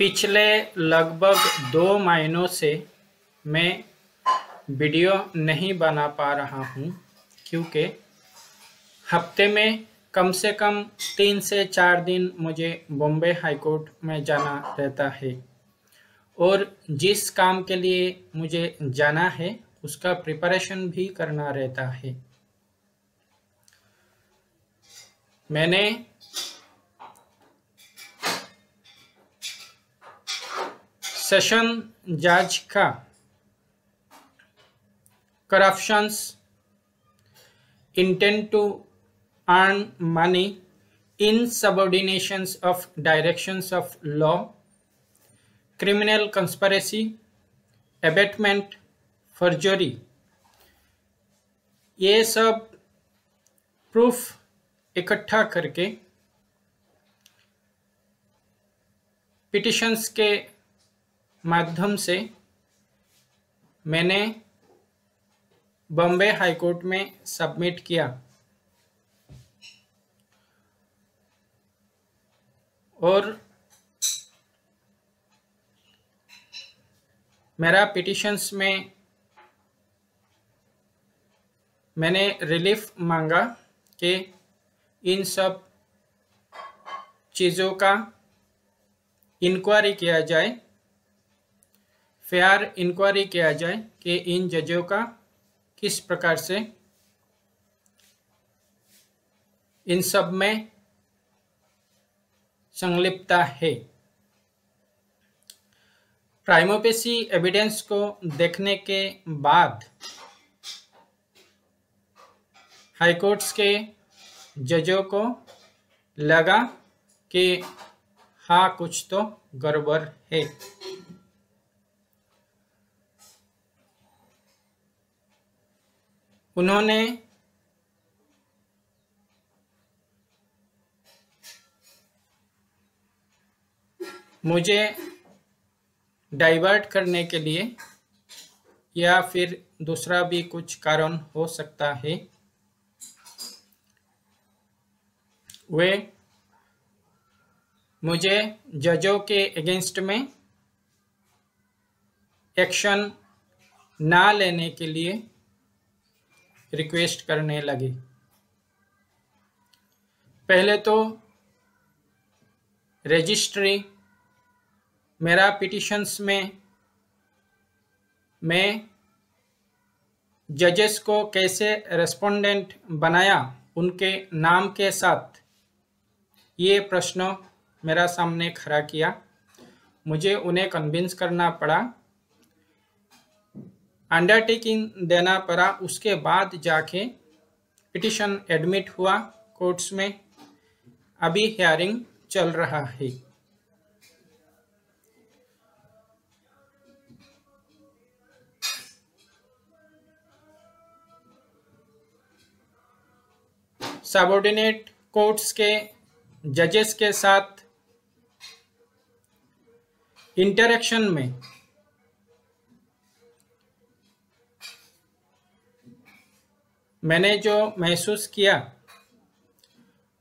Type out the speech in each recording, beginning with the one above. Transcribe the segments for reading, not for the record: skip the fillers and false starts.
पिछले लगभग 2 महीनों से मैं वीडियो नहीं बना पा रहा हूँ क्योंकि हफ्ते में कम से कम 3 से 4 दिन मुझे बॉम्बे हाई कोर्ट में जाना रहता है और जिस काम के लिए मुझे जाना है उसका प्रिपरेशन भी करना रहता है। मैंने सेशन जज का corruptions, intent to earn money, insubordinations of directions of law, criminal conspiracy, abatement, forgery, ये सब प्रूफ इकट्ठा करके पिटिशंस के माध्यम से मैंने बॉम्बे हाई कोर्ट में सबमिट किया और मेरा पिटिशंस में मैंने रिलीफ मांगा कि इन सब चीज़ों का इंक्वायरी किया जाए, फेयर इंक्वायरी किया जाए कि इन जजों का किस प्रकार से इन सब में संलिप्तता है। प्राइमा फेसी एविडेंस को देखने के बाद हाई कोर्ट्स के जजों को लगा कि हाँ कुछ तो गड़बड़ है। उन्होंने मुझे डाइवर्ट करने के लिए या फिर दूसरा भी कुछ कारण हो सकता है, वे मुझे जजों के अगेंस्ट में एक्शन ना लेने के लिए रिक्वेस्ट करने लगे। पहले तो रजिस्ट्री मेरा पिटिशंस में मैं जजेस को कैसे रेस्पोंडेंट बनाया उनके नाम के साथ, ये प्रश्न मेरा सामने खड़ा किया। मुझे उन्हें कन्विंस करना पड़ा, अंडरटेकिंग देना पड़ा, उसके बाद जाके पिटिशन एडमिट हुआ कोर्ट्स में। अभी हियरिंग चल रहा है। सबऑर्डिनेट कोर्ट्स के जजेस के साथ इंटरेक्शन में मैंने जो महसूस किया,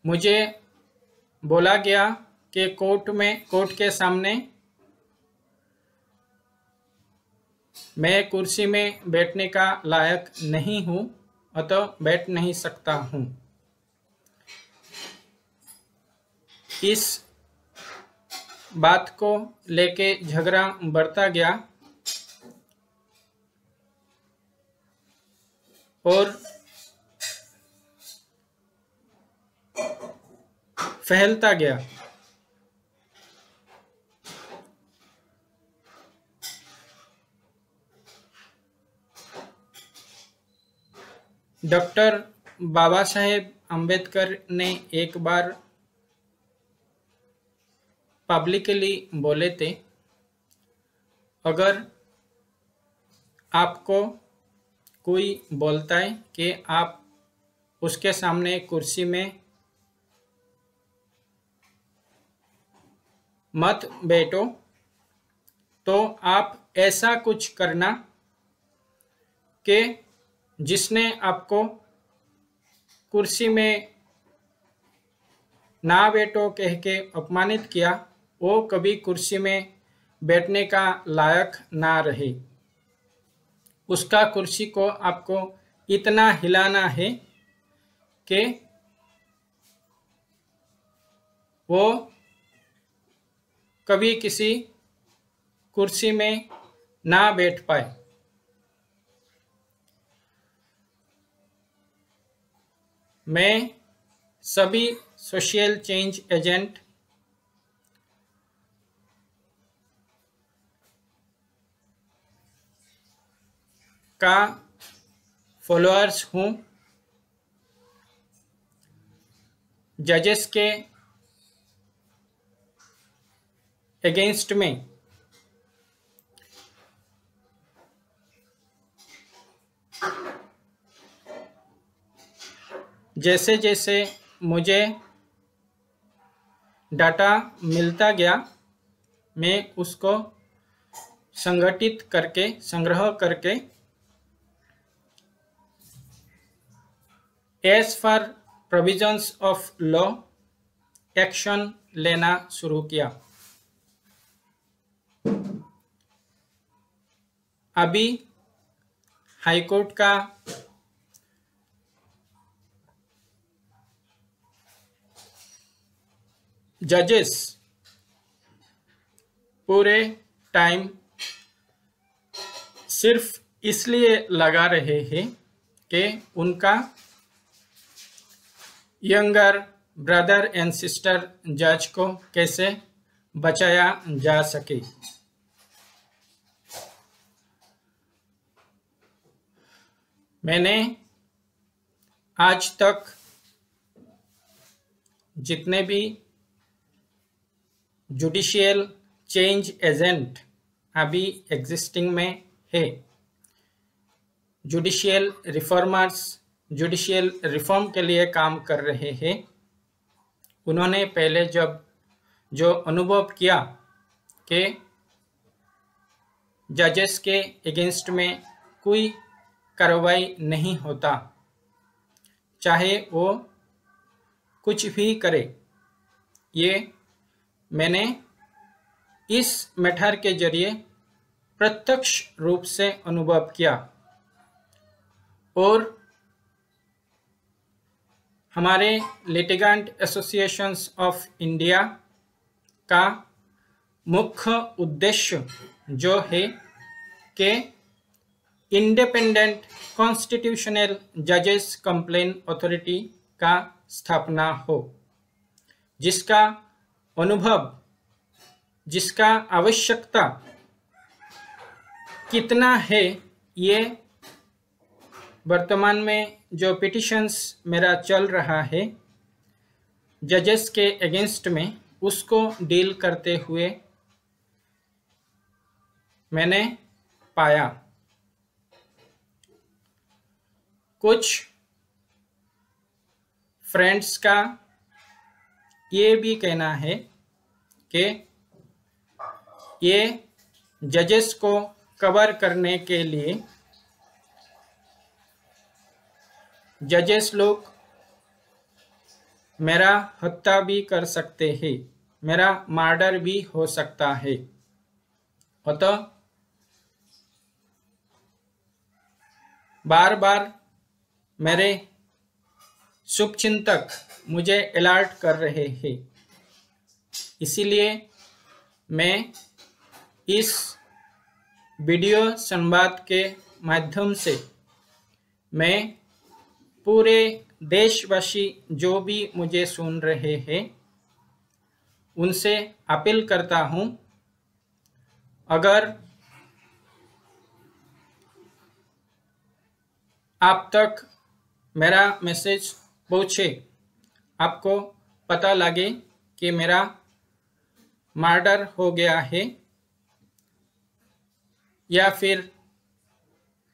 मुझे बोला गया कि कोर्ट के सामने मैं कुर्सी में बैठने का लायक नहीं हूँ, अतः बैठ नहीं सकता हूँ। इस बात को लेके झगड़ा बढ़ता गया और फैलता गया। डॉक्टर बाबा साहेब अम्बेडकर ने एक बार पब्लिकली बोले थे, अगर आपको कोई बोलता है कि आप उसके सामने कुर्सी में मत बैठो, तो आप ऐसा कुछ करना कि जिसने आपको कुर्सी में ना बैठो कह के अपमानित किया, वो कभी कुर्सी में बैठने का लायक ना रहे। उसका कुर्सी को आपको इतना हिलाना है कि वो कभी किसी कुर्सी में ना बैठ पाए। मैं सभी सोशल चेंज एजेंट का फॉलोअर्स हूँ। जजेस के अगेंस्ट में जैसे जैसे मुझे डाटा मिलता गया, मैं उसको संग्रह करके as per provisions of law action लेना शुरू किया। अभी हाईकोर्ट का जजेस पूरे टाइम सिर्फ इसलिए लगा रहे हैं कि उनका यंगर ब्रदर एंड सिस्टर जज को कैसे बचाया जा सके। मैंने आज तक जितने भी जुडिशियल चेंज एजेंट अभी एग्जिस्टिंग में है, जुडिशियल रिफॉर्मर्स जुडिशियल रिफॉर्म के लिए काम कर रहे हैं, उन्होंने पहले जब जो अनुभव किया कि जजेस के अगेंस्ट में कोई कार्रवाई नहीं होता, चाहे वो कुछ भी करे, ये मैंने इस मैटर के जरिए प्रत्यक्ष रूप से अनुभव किया। और हमारे लिटिगेंट एसोसिएशंस ऑफ इंडिया का मुख्य उद्देश्य जो है कि इंडिपेंडेंट कॉन्स्टिट्यूशनल जजेस कंप्लेंट अथॉरिटी का स्थापना हो, जिसका अनुभव, जिसका आवश्यकता कितना है, ये वर्तमान में जो पिटिशंस मेरा चल रहा है जजेस के अगेंस्ट में, उसको डील करते हुए मैंने पाया। कुछ फ्रेंड्स का ये भी कहना है कि ये जजेस को कवर करने के लिए जजेस लोग मेरा हत्या भी कर सकते हैं, मेरा मर्डर भी हो सकता है। अतः बार बार मेरे शुभचिंतक मुझे अलर्ट कर रहे हैं, इसीलिए मैं इस वीडियो संवाद के माध्यम से मैं पूरे देशवासी जो भी मुझे सुन रहे हैं उनसे अपील करता हूं, अगर आप तक मेरा मैसेज पहुंचे, आपको पता लगे कि मेरा मर्डर हो गया है या फिर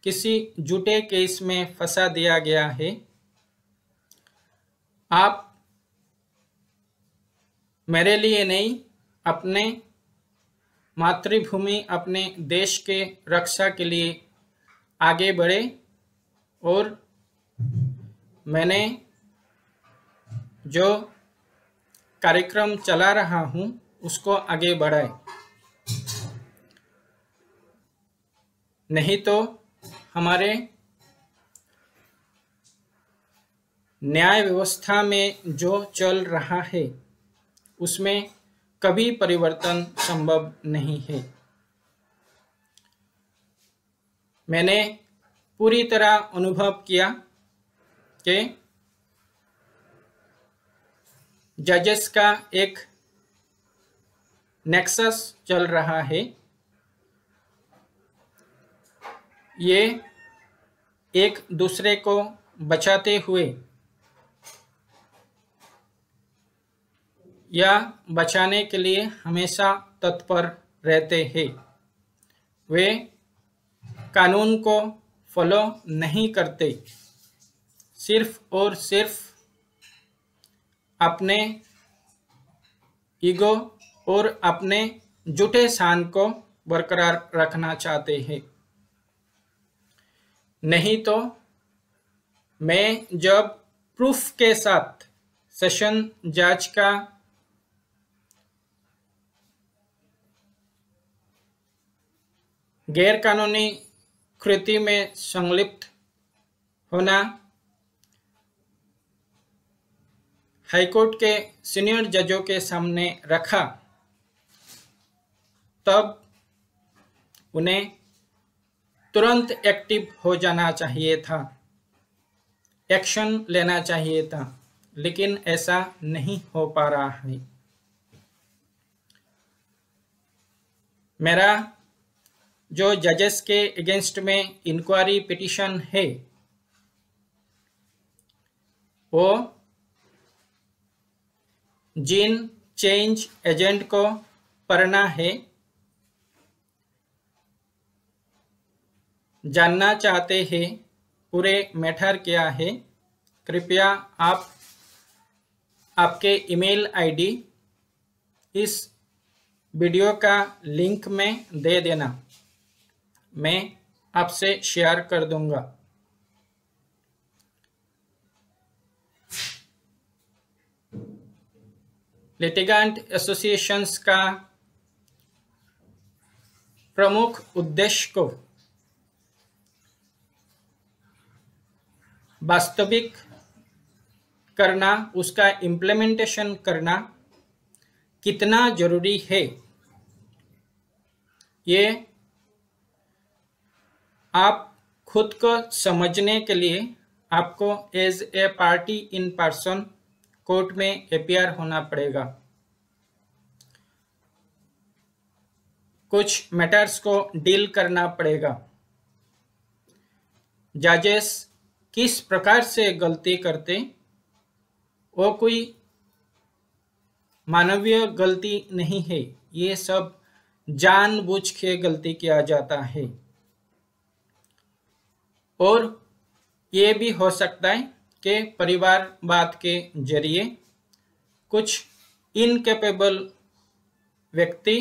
किसी झूठे केस में फंसा दिया गया है, आप मेरे लिए नहीं, अपने मातृभूमि, अपने देश के रक्षा के लिए आगे बढ़े। और मैंने जो कार्यक्रम चला रहा हूँ उसको आगे बढ़ाए, नहीं तो हमारे न्याय व्यवस्था में जो चल रहा है उसमें कभी परिवर्तन संभव नहीं है। मैंने पूरी तरह अनुभव किया कि जजेस का एक नेक्सस चल रहा है। ये एक दूसरे को बचाते हुए या बचाने के लिए हमेशा तत्पर रहते हैं। वे कानून को फॉलो नहीं करते, सिर्फ और सिर्फ अपने ईगो और अपने झूठे शान को बरकरार रखना चाहते हैं। नहीं तो मैं जब प्रूफ के साथ सेशन जज का गैरकानूनी कृत्य में संलिप्त होना हाईकोर्ट के सीनियर जजों के सामने रखा, तब उन्हें तुरंत एक्टिव हो जाना चाहिए था, एक्शन लेना चाहिए था, लेकिन ऐसा नहीं हो पा रहा है। मेरा जो जजेस के अगेंस्ट में इंक्वायरी पिटीशन है वो जिन चेंज एजेंट को पढ़ना है, जानना चाहते हैं पूरे मैटर क्या है, कृपया आप आपके ईमेल आईडी इस वीडियो का लिंक में दे देना, मैं आपसे शेयर कर दूंगा। लिटिगेंट एसोसिएशंस का प्रमुख उद्देश्य को वास्तविक करना, उसका इम्प्लीमेंटेशन करना कितना जरूरी है, ये आप खुद को समझने के लिए आपको as a party in person court में अपीयर होना पड़ेगा। कुछ मैटर्स को डील करना पड़ेगा। जजेस किस प्रकार से गलती करते, वो कोई मानवीय गलती नहीं है, ये सब जानबूझ के गलती किया जाता है। और ये भी हो सकता है कि परिवारवाद के जरिए कुछ इनकेपेबल व्यक्ति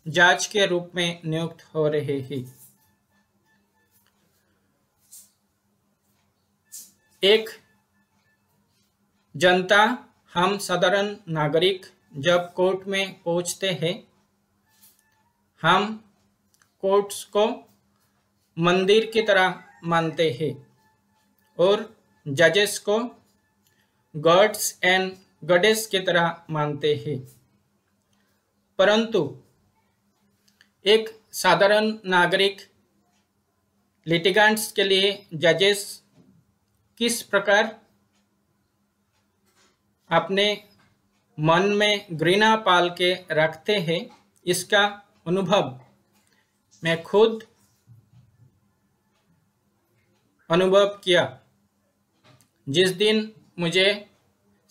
जज के रूप में नियुक्त हो रहे हैं। एक जनता, हम साधारण नागरिक जब कोर्ट में पहुंचते हैं, हम कोर्ट्स को मंदिर की तरह मानते हैं और जजेस को गॉड्स एंड गॉडेस की तरह मानते हैं। परंतु एक साधारण नागरिक लिटिगेंट्स के लिए जजेस किस प्रकार अपने मन में घृणा पाल के रखते हैं, इसका अनुभव मैं खुद अनुभव किया। जिस दिन मुझे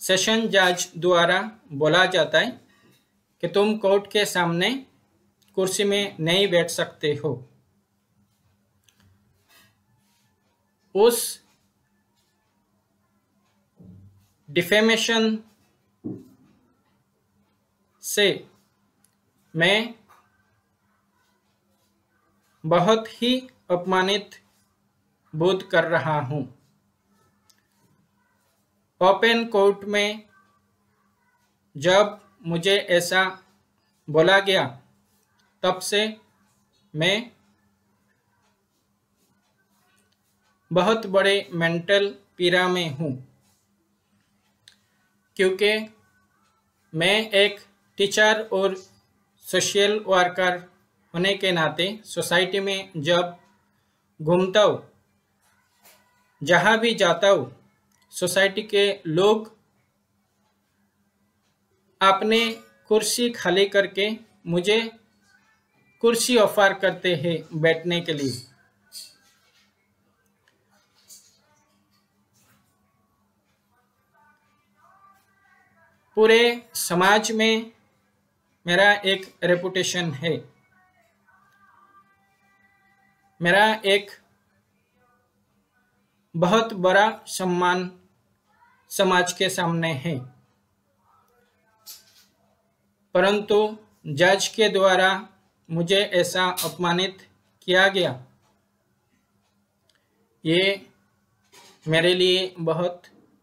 सेशन जज द्वारा बोला जाता है कि तुम कोर्ट के सामने कुर्सी में नहीं बैठ सकते हो, उस डिफेमेशन से मैं बहुत ही अपमानित बोध कर रहा हूँ। ओपन कोर्ट में जब मुझे ऐसा बोला गया, तब से मैं बहुत बड़े मेंटल पीड़ा में हूँ, क्योंकि मैं एक टीचर और सोशल वर्कर होने के नाते सोसाइटी में जब घूमता हूँ, जहाँ भी जाता हूँ, सोसाइटी के लोग अपने कुर्सी खाली करके मुझे कुर्सी ऑफर करते हैं बैठने के लिए। पूरे समाज में मेरा एक रेपुटेशन है, मेरा एक बहुत बड़ा सम्मान समाज के सामने है, परंतु जज के द्वारा मुझे ऐसा अपमानित किया गया। ये मेरे लिए बहुत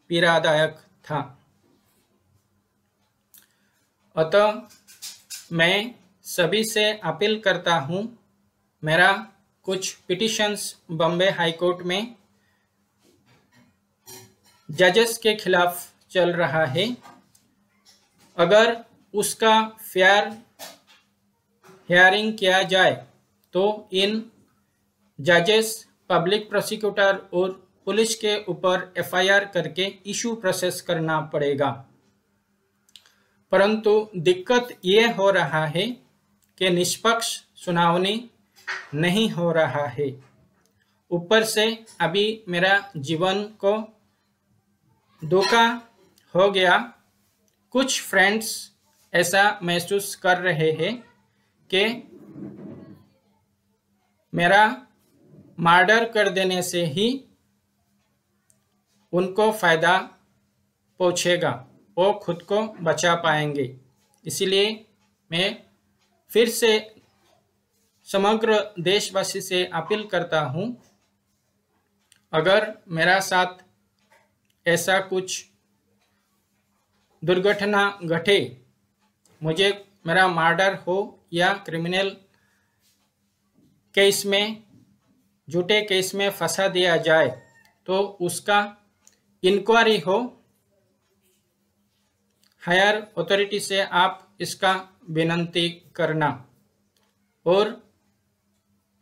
पीड़ादायक था। अतः मैं सभी से अपील करता हूँ, मेरा कुछ पिटिशंस बॉम्बे हाई कोर्ट में जजेस के खिलाफ चल रहा है। अगर उसका फेयर हियरिंग किया जाए तो इन जजेस, पब्लिक प्रोसिक्यूटर और पुलिस के ऊपर एफआईआर करके इशू प्रोसेस करना पड़ेगा। परंतु दिक्कत ये हो रहा है कि निष्पक्ष सुनावनी नहीं हो रहा है। ऊपर से अभी मेरा जीवन को धोखा हो गया। कुछ फ्रेंड्स ऐसा महसूस कर रहे हैं कि मेरा मर्डर कर देने से ही उनको फ़ायदा पहुँचेगा, वो खुद को बचा पाएंगे। इसलिए मैं फिर से समग्र देशवासी से अपील करता हूँ, अगर मेरा साथ ऐसा कुछ दुर्घटना घटे, मुझे मेरा मर्डर हो या क्रिमिनल केस में, झूठे केस में फंसा दिया जाए, तो उसका इंक्वायरी हो। हायर अथॉरिटी से आप इसका विनती करना और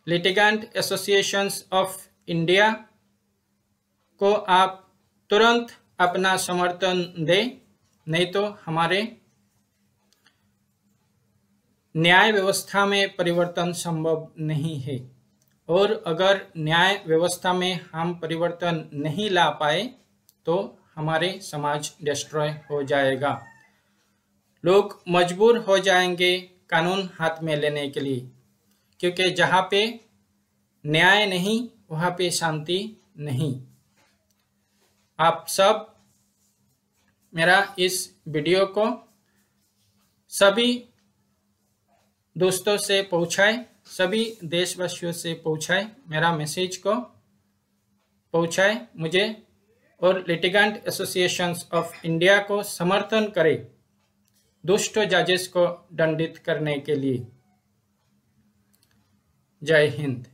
लिटिगेंट एसोसिएशंस ऑफ इंडिया को आप तुरंत अपना समर्थन दें, नहीं तो हमारे न्याय व्यवस्था में परिवर्तन संभव नहीं है। और अगर न्याय व्यवस्था में हम परिवर्तन नहीं ला पाए तो हमारे समाज डिस्ट्रॉय हो जाएगा। लोग मजबूर हो जाएंगे कानून हाथ में लेने के लिए, क्योंकि जहाँ पे न्याय नहीं वहाँ पे शांति नहीं। आप सब मेरा इस वीडियो को सभी दोस्तों से पहुँचाएं, सभी देशवासियों से पहुँचाएं, मेरा मैसेज को पहुँचाएं मुझे, और लिटिगेंट एसोसिएशंस ऑफ इंडिया को समर्थन करें दुष्ट जजेस को दंडित करने के लिए। जय हिंद।